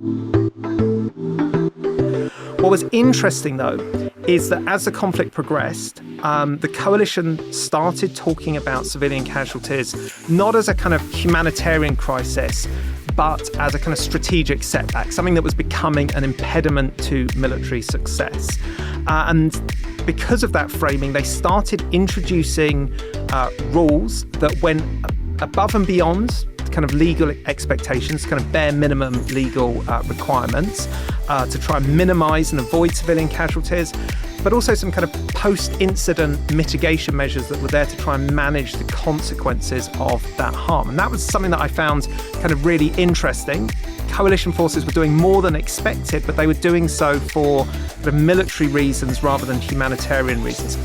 What was interesting, though, is that as the conflict progressed, the coalition started talking about civilian casualties not as a kind of humanitarian crisis, but as a kind of strategic setback, something that was becoming an impediment to military success. And because of that framing, they started introducing rules that went above and beyond kind of legal expectations, kind of bare minimum legal requirements to try and minimise and avoid civilian casualties, but also some kind of post-incident mitigation measures that were there to try and manage the consequences of that harm. And that was something that I found kind of really interesting. Coalition forces were doing more than expected, but they were doing so for the military reasons rather than humanitarian reasons.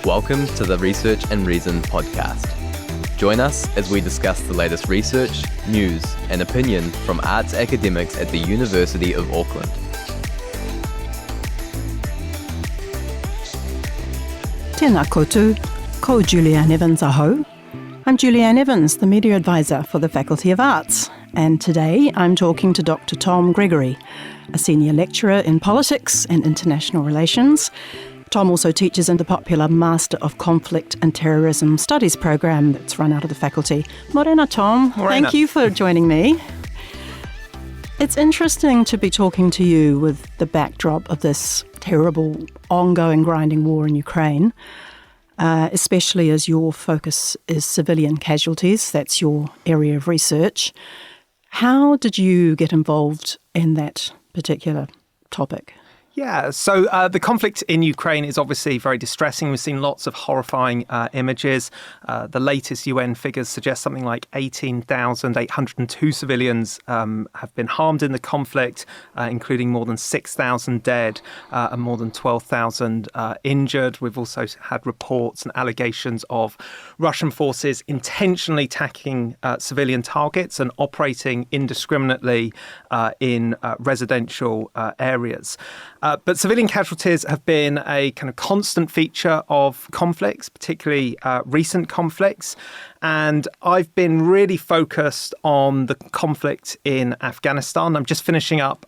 Welcome to the Research and Reason podcast. Join us as we discuss the latest research, news, and opinion from arts academics at the University of Auckland. Tēnā koutou, ko Julianne Evans aho. I'm Julianne Evans, the Media Advisor for the Faculty of Arts, and today I'm talking to Dr. Tom Gregory, a Senior Lecturer in Politics and International Relations. Tom also teaches in the popular Master of Conflict and Terrorism Studies program that's run out of the faculty. Morena, Tom. Morena. Thank you for joining me. It's interesting to be talking to you with the backdrop of this terrible, ongoing, grinding war in Ukraine, especially as your focus is civilian casualties. That's your area of research. How did you get involved in that particular topic? Yeah, so the conflict in Ukraine is obviously very distressing. We've seen lots of horrifying images. The latest UN figures suggest something like 18,802 civilians have been harmed in the conflict, including more than 6,000 dead and more than 12,000 injured. We've also had reports and allegations of Russian forces intentionally attacking civilian targets and operating indiscriminately in residential areas. But civilian casualties have been a kind of constant feature of conflicts, particularly recent conflicts. And I've been really focused on the conflict in Afghanistan. I'm just finishing up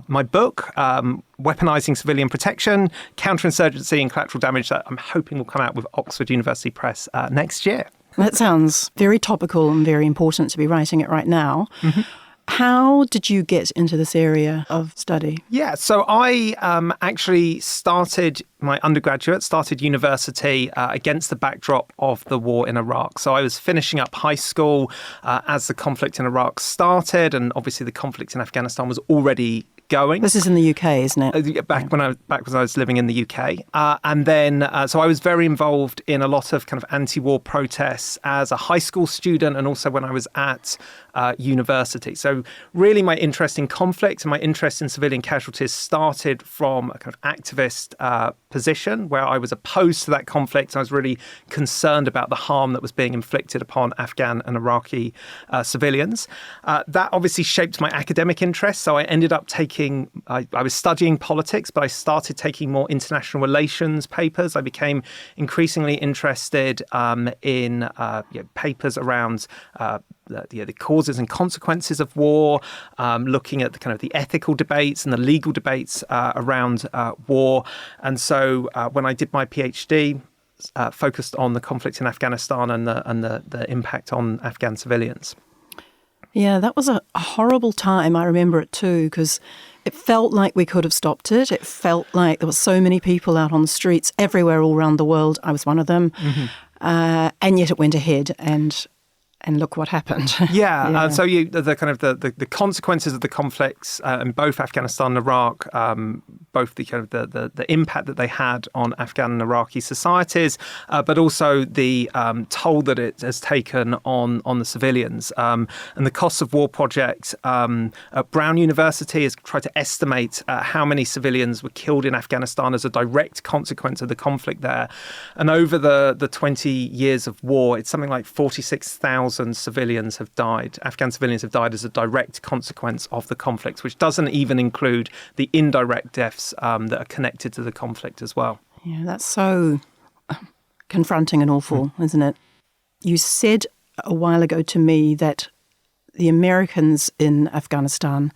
my book, Weaponising Civilian Protection, Counterinsurgency and Collateral Damage, that I'm hoping will come out with Oxford University Press next year. That sounds very topical and very important to be writing it right now. Mm-hmm. How did you get into this area of study? Yeah, so I actually started university against the backdrop of the war in Iraq. So I was finishing up high school as the conflict in Iraq started, and obviously the conflict in Afghanistan was already going. This is in the UK, isn't it? Back when I was living in the UK. And then, so I was very involved in a lot of kind of anti-war protests as a high school student and also when I was at university. So really my interest in conflict and my interest in civilian casualties started from a kind of activist position where I was opposed to that conflict. I was really concerned about the harm that was being inflicted upon Afghan and Iraqi civilians. That obviously shaped my academic interests. So I ended up I was studying politics, but I started taking more international relations papers. I became increasingly interested in papers around the causes and consequences of war, looking at the kind of the ethical debates and the legal debates around war. And so when I did my PhD, focused on the conflict in Afghanistan and the impact on Afghan civilians. Yeah, that was a horrible time. I remember it too, because it felt like we could have stopped it. It felt like there were so many people out on the streets everywhere all around the world. I was one of them. Mm-hmm. And yet it went ahead and look what happened. Yeah. So the kind of the consequences of the conflicts in both Afghanistan and Iraq, both the kind of the impact that they had on Afghan and Iraqi societies, but also the toll that it has taken on the civilians. And the Costs of War project at Brown University has tried to estimate how many civilians were killed in Afghanistan as a direct consequence of the conflict there. And over the 20 years of war, it's something like 46,000 civilians have died. Afghan civilians have died as a direct consequence of the conflict, which doesn't even include the indirect deaths that are connected to the conflict as well. Yeah, that's so confronting and awful, isn't it? You said a while ago to me that the Americans in Afghanistan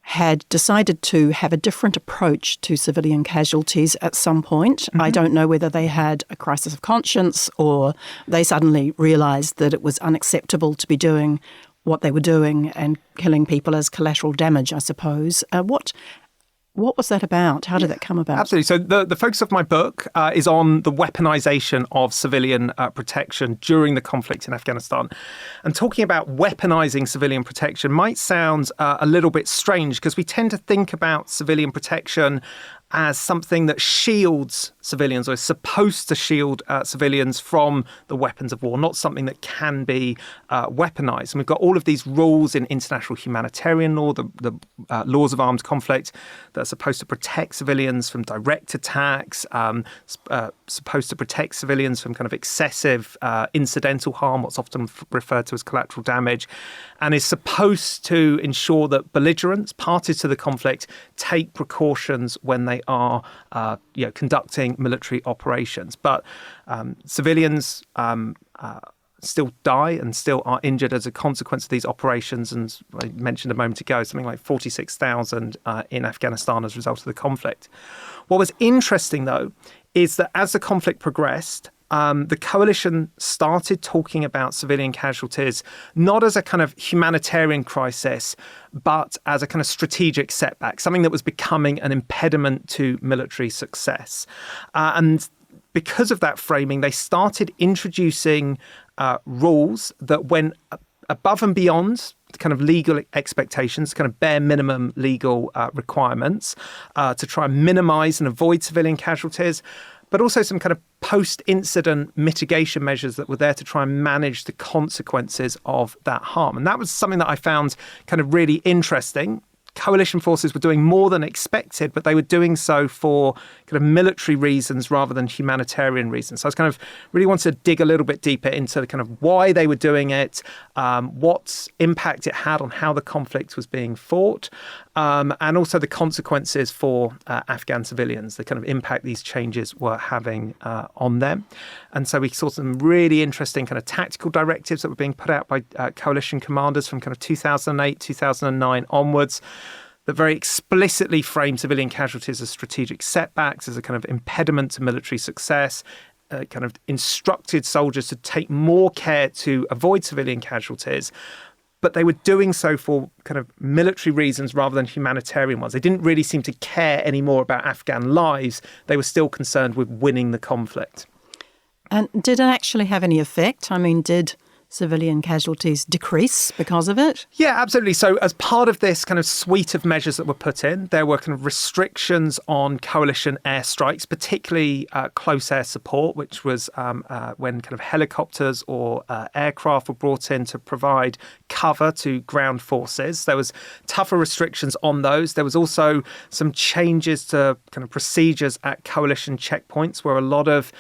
had decided to have a different approach to civilian casualties at some point. I don't know whether they had a crisis of conscience or they suddenly realised that it was unacceptable to be doing what they were doing and killing people as collateral damage, I suppose. What was that about? How did that come about? Absolutely. So the focus of my book is on the weaponization of civilian protection during the conflict in Afghanistan. And talking about weaponizing civilian protection might sound a little bit strange because we tend to think about civilian protection as something that shields civilians or is supposed to shield civilians from the weapons of war, not something that can be weaponized. And we've got all of these rules in international humanitarian law, the laws of armed conflict that are supposed to protect civilians from direct attacks, supposed to protect civilians from kind of excessive incidental harm, what's often referred to as collateral damage, and is supposed to ensure that belligerents, parties to the conflict, take precautions when they are conducting military operations. But civilians still die and still are injured as a consequence of these operations. And I mentioned a moment ago, something like 46,000 in Afghanistan as a result of the conflict. What was interesting, though, is that as the conflict progressed, the coalition started talking about civilian casualties not as a kind of humanitarian crisis, but as a kind of strategic setback, something that was becoming an impediment to military success. And because of that framing, they started introducing rules that went above and beyond kind of legal expectations, kind of bare minimum legal requirements to try and minimize and avoid civilian casualties, but also some kind of post-incident mitigation measures that were there to try and manage the consequences of that harm. And that was something that I found kind of really interesting. Coalition forces were doing more than expected, but they were doing so for kind of military reasons rather than humanitarian reasons. So I was kind of really wanted to dig a little bit deeper into the kind of why they were doing it, what impact it had on how the conflict was being fought, and also the consequences for Afghan civilians, the kind of impact these changes were having on them. And so we saw some really interesting kind of tactical directives that were being put out by coalition commanders from kind of 2008, 2009 onwards, that very explicitly framed civilian casualties as strategic setbacks, as a kind of impediment to military success, kind of instructed soldiers to take more care to avoid civilian casualties. But they were doing so for kind of military reasons rather than humanitarian ones. They didn't really seem to care anymore about Afghan lives. They were still concerned with winning the conflict. And did it actually have any effect? I mean, did civilian casualties decrease because of it? Yeah, absolutely. So as part of this kind of suite of measures that were put in, there were kind of restrictions on coalition airstrikes, particularly close air support, which was when kind of helicopters or aircraft were brought in to provide cover to ground forces. There was tougher restrictions on those. There was also some changes to kind of procedures at coalition checkpoints where a lot of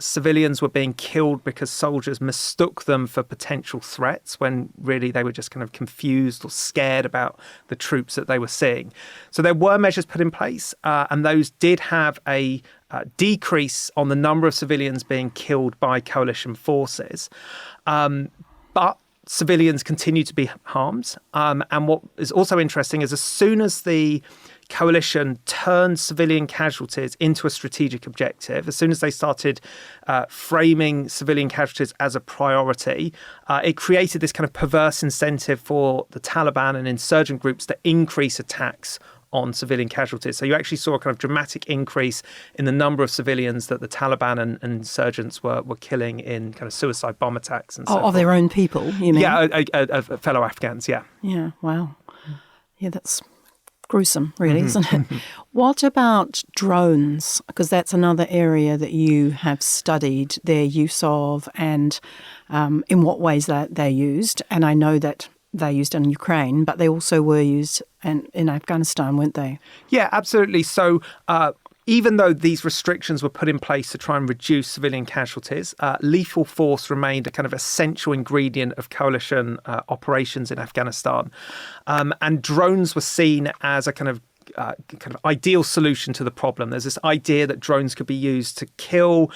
civilians were being killed because soldiers mistook them for potential threats when really they were just kind of confused or scared about the troops that they were seeing. So there were measures put in place, and those did have a decrease on the number of civilians being killed by coalition forces. But civilians continue to be harmed. And what is also interesting is as soon as the coalition turned civilian casualties into a strategic objective, as soon as they started framing civilian casualties as a priority, it created this kind of perverse incentive for the Taliban and insurgent groups to increase attacks on civilian casualties. So you actually saw a kind of dramatic increase in the number of civilians that the Taliban and insurgents were killing in kind of suicide bomb attacks. And so of their own people, you mean? Yeah, fellow Afghans, yeah. Yeah, wow. Yeah, that's gruesome, really, isn't it? What about drones? Because that's another area that you have studied their use of and in what ways they're used. And I know that they're used in Ukraine, but they also were used in Afghanistan, weren't they? Yeah, absolutely. So even though these restrictions were put in place to try and reduce civilian casualties, lethal force remained a kind of essential ingredient of coalition operations in Afghanistan. And drones were seen as a kind of kind of ideal solution to the problem. There's this idea that drones could be used to kill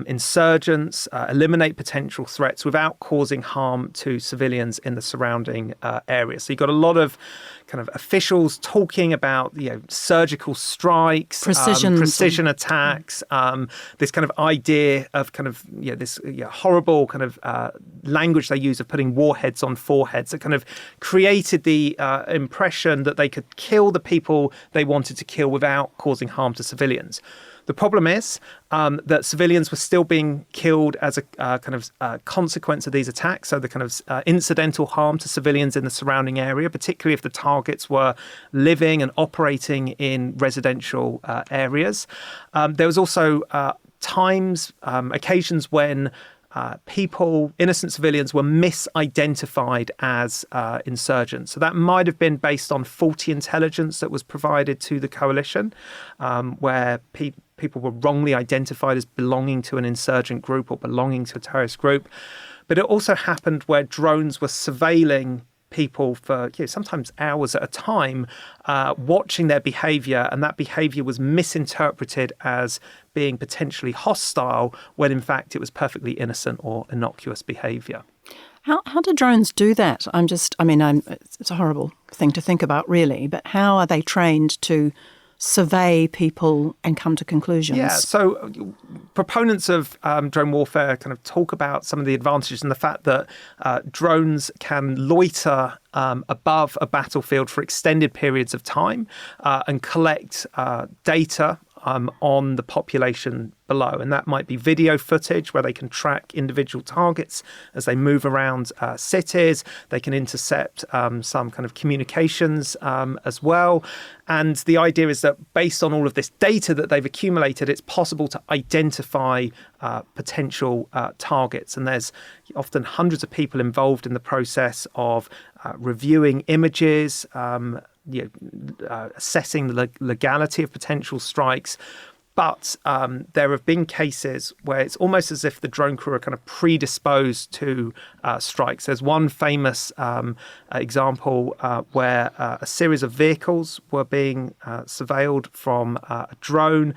insurgents, eliminate potential threats without causing harm to civilians in the surrounding area. So you've got a lot of kind of officials talking about surgical strikes, precision attacks, this kind of idea of kind of this horrible kind of language they use of putting warheads on foreheads that kind of created the impression that they could kill the people they wanted to kill without causing harm to civilians. The problem is that civilians were still being killed as a kind of consequence of these attacks. So the kind of incidental harm to civilians in the surrounding area, particularly if the targets were living and operating in residential areas. There was also occasions when innocent civilians were misidentified as insurgents. So that might have been based on faulty intelligence that was provided to the coalition, where people were wrongly identified as belonging to an insurgent group or belonging to a terrorist group. But it also happened where drones were surveilling people for sometimes hours at a time, watching their behavior, and that behavior was misinterpreted as being potentially hostile when in fact it was perfectly innocent or innocuous behavior. How do drones do that? It's a horrible thing to think about, really, but how are they trained to survey people and come to conclusions? Yeah, so proponents of drone warfare kind of talk about some of the advantages and the fact that drones can loiter above a battlefield for extended periods of time and collect data on the population below. And that might be video footage where they can track individual targets as they move around cities. They can intercept some kind of communications as well. And the idea is that based on all of this data that they've accumulated, it's possible to identify potential targets. And there's often hundreds of people involved in the process of reviewing images, assessing the legality of potential strikes. But there have been cases where it's almost as if the drone crew are kind of predisposed to strikes. There's one famous example where a series of vehicles were being surveilled from a drone.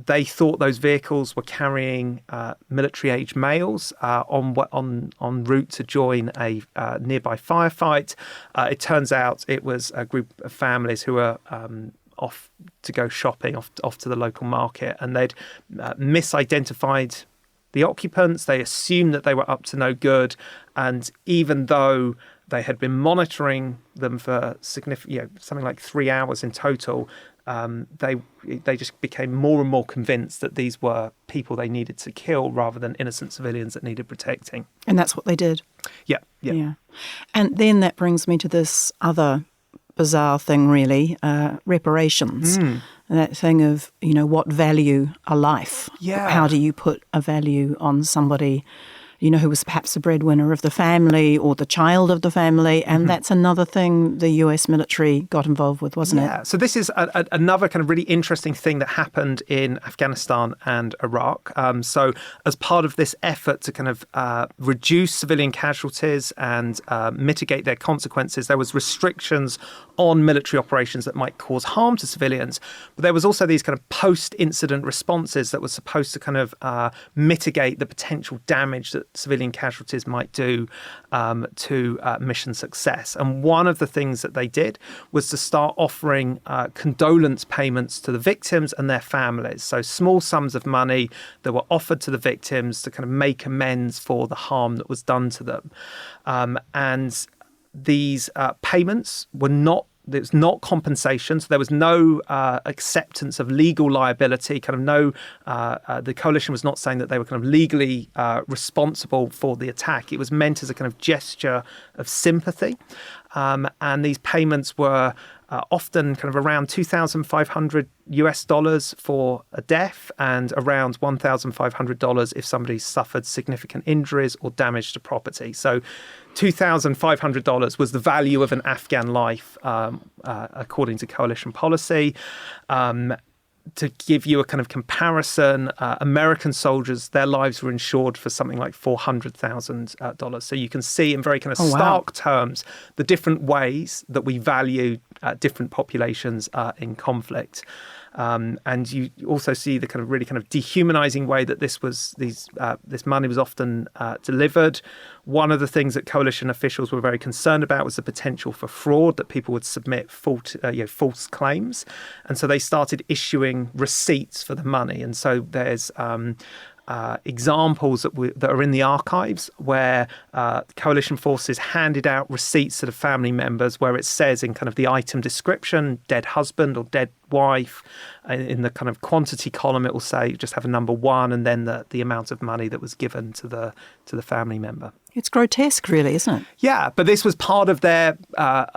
They thought those vehicles were carrying military-age males en route to join a nearby firefight. It turns out it was a group of families who were off to go shopping, off to the local market, and they'd misidentified the occupants. They assumed that they were up to no good, and even though they had been monitoring them for something like 3 hours in total, they just became more and more convinced that these were people they needed to kill rather than innocent civilians that needed protecting. And that's what they did. Yeah. And then that brings me to this other bizarre thing, really, reparations. That thing of, what value a life? Yeah. How do you put a value on somebody, who was perhaps the breadwinner of the family or the child of the family? And that's another thing the US military got involved with, wasn't it? Yeah. So this is another kind of really interesting thing that happened in Afghanistan and Iraq. So as part of this effort to kind of reduce civilian casualties and mitigate their consequences, there was restrictions on military operations that might cause harm to civilians. But there was also these kind of post-incident responses that were supposed to kind of mitigate the potential damage that civilian casualties might do to mission success. And one of the things that they did was to start offering condolence payments to the victims and their families. So small sums of money that were offered to the victims to kind of make amends for the harm that was done to them. And these payments were there's not compensation, so there was no acceptance of legal liability. The coalition was not saying that they were kind of legally responsible for the attack. It was meant as a kind of gesture of sympathy, and these payments were often kind of around $2,500 for a death and around $1,500 if somebody suffered significant injuries or damage to property. So $2,500 was the value of an Afghan life, according to coalition policy. to give you a kind of comparison, American soldiers, their lives were insured for something like $400,000. So you can see in very kind of stark terms the different ways that we value different populations in conflict. And you also see the kind of really kind of dehumanizing way that this money was often delivered. One of the things that coalition officials were very concerned about was the potential for fraud, that people would submit false claims. And so they started issuing receipts for the money. And so there's examples that are in the archives where coalition forces handed out receipts to the family members where it says in kind of the item description, dead husband or dead wife. In the kind of quantity column, it will say just have a number 1 and then the amount of money that was given to the family member. It's grotesque, really, isn't it? Yeah, but this was part of their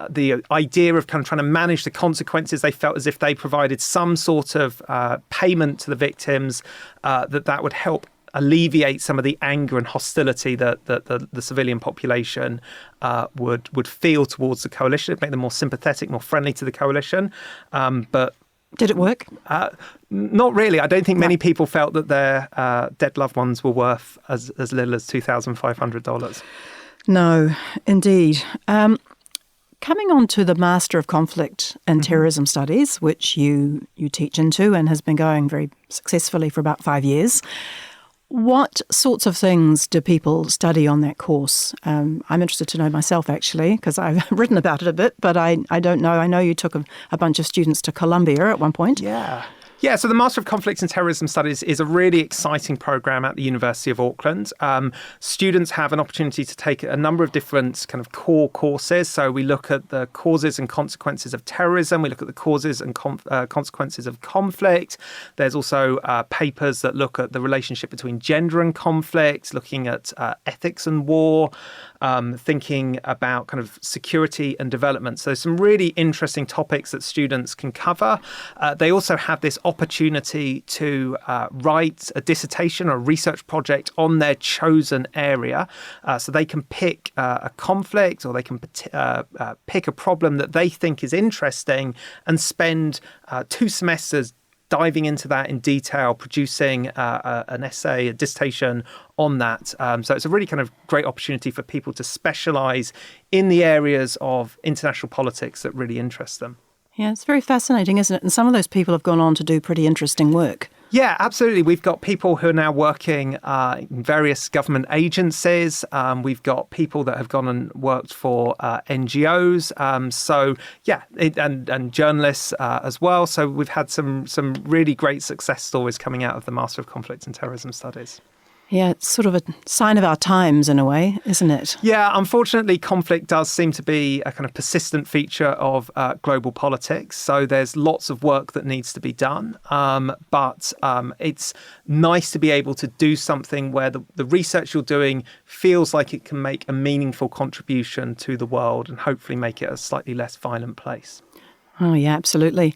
the idea of kind of trying to manage the consequences. They felt as if they provided some sort of payment to the victims, that would help alleviate some of the anger and hostility that the civilian population would feel towards the coalition. It'd make them more sympathetic, more friendly to the coalition. But did it work? Not really. I don't think many people felt that their dead loved ones were worth as little as $2,500. No, indeed. Coming on to the Master of Conflict and Terrorism Studies, which you teach into and has been going very successfully for about 5 years, what sorts of things do people study on that course? I'm interested to know myself, actually, because I've written about it a bit, but I don't know. I know you took a bunch of students to Columbia at one point. Yeah, so the Master of Conflicts and Terrorism Studies is a really exciting program at the University of Auckland. Students have an opportunity to take a number of different kind of core courses. So we look at the causes and consequences of terrorism. We look at the causes and consequences of conflict. There's also papers that look at the relationship between gender and conflict, looking at ethics and war, thinking about kind of security and development. So some really interesting topics that students can cover. They also have this opportunity to write a dissertation or a research project on their chosen area. So they can pick a conflict or they can pick a problem that they think is interesting and spend 2 semesters diving into that in detail, producing an essay, a dissertation on that. So it's a really kind of great opportunity for people to specialise in the areas of international politics that really interest them. Yeah, it's very fascinating, isn't it? And some of those people have gone on to do pretty interesting work. Yeah, absolutely. We've got people who are now working in various government agencies. We've got people that have gone and worked for NGOs. And journalists as well. So we've had some really great success stories coming out of the Master of Conflict and Terrorism Studies. Yeah, it's sort of a sign of our times in a way, isn't it? Yeah, unfortunately, conflict does seem to be a kind of persistent feature of global politics. So there's lots of work that needs to be done. But it's nice to be able to do something where the research you're doing feels like it can make a meaningful contribution to the world and hopefully make it a slightly less violent place. Oh, yeah, absolutely.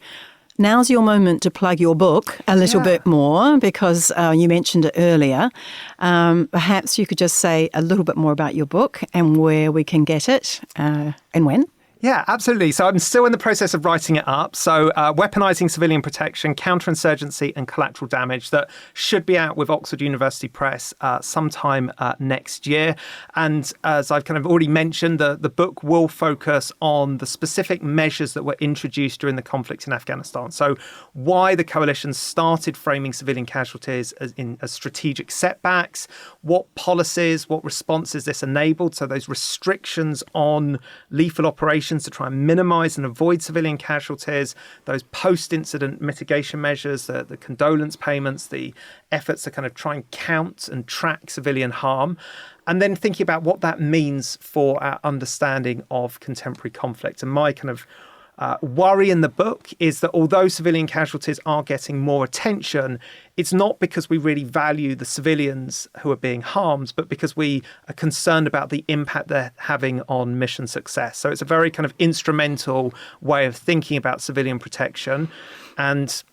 Now's your moment to plug your book a little bit more because you mentioned it earlier. Perhaps you could just say a little bit more about your book and where we can get it and when. Yeah, absolutely. So I'm still in the process of writing it up. So Weaponising Civilian Protection, Counterinsurgency and Collateral Damage, that should be out with Oxford University Press sometime next year. And as I've kind of already mentioned, the book will focus on the specific measures that were introduced during the conflict in Afghanistan. So why the coalition started framing civilian casualties as strategic setbacks, what policies, what responses this enabled. So those restrictions on lethal operations to try and minimise and avoid civilian casualties, those post-incident mitigation measures, the condolence payments, the efforts to kind of try and count and track civilian harm, and then thinking about what that means for our understanding of contemporary conflict. And my kind of worry in the book is that although civilian casualties are getting more attention, it's not because we really value the civilians who are being harmed, but because we are concerned about the impact they're having on mission success. So it's a very kind of instrumental way of thinking about civilian protection. And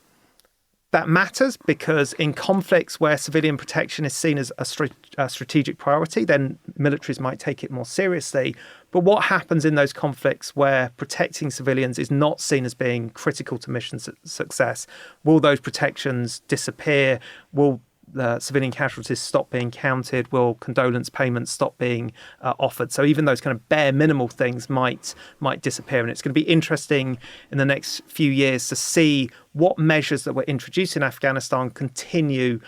that matters because in conflicts where civilian protection is seen as a strategic priority, then militaries might take it more seriously. But what happens in those conflicts where protecting civilians is not seen as being critical to mission success? Will those protections disappear? Will the civilian casualties stop being counted? Will condolence payments stop being offered? So even those kind of bare minimal things might disappear. And it's going to be interesting in the next few years to see what measures that were introduced in Afghanistan continue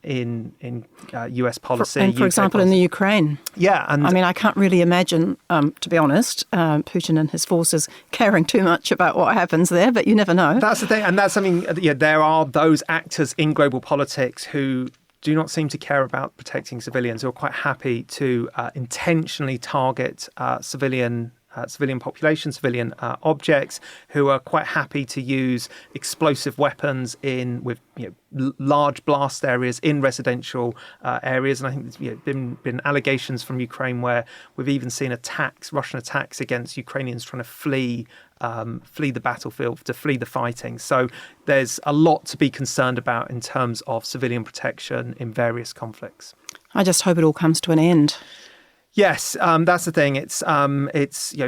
in US policy. For example, in the Ukraine. Yeah. And I mean, I can't really imagine, to be honest, Putin and his forces caring too much about what happens there, but you never know. That's the thing. And that's something, there are those actors in global politics who do not seem to care about protecting civilians, who are quite happy to intentionally target civilian population, civilian objects, who are quite happy to use explosive weapons with large blast areas in residential areas. And I think there's been allegations from Ukraine where we've even seen Russian attacks against Ukrainians trying to flee the battlefield, to flee the fighting. So there's a lot to be concerned about in terms of civilian protection in various conflicts. I just hope it all comes to an end. Yes, that's the thing. It's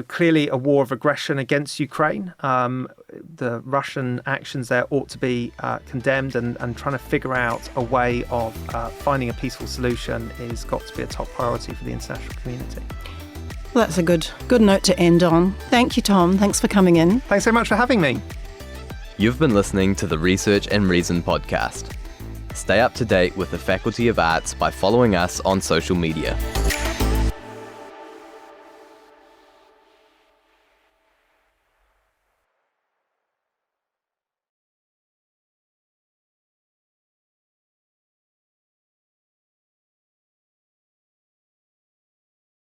clearly a war of aggression against Ukraine. The Russian actions there ought to be condemned, and trying to figure out a way of finding a peaceful solution is got to be a top priority for the international community. Well, that's a good note to end on. Thank you, Tom. Thanks for coming in. Thanks so much for having me. You've been listening to the Research and Reason podcast. Stay up to date with the Faculty of Arts by following us on social media.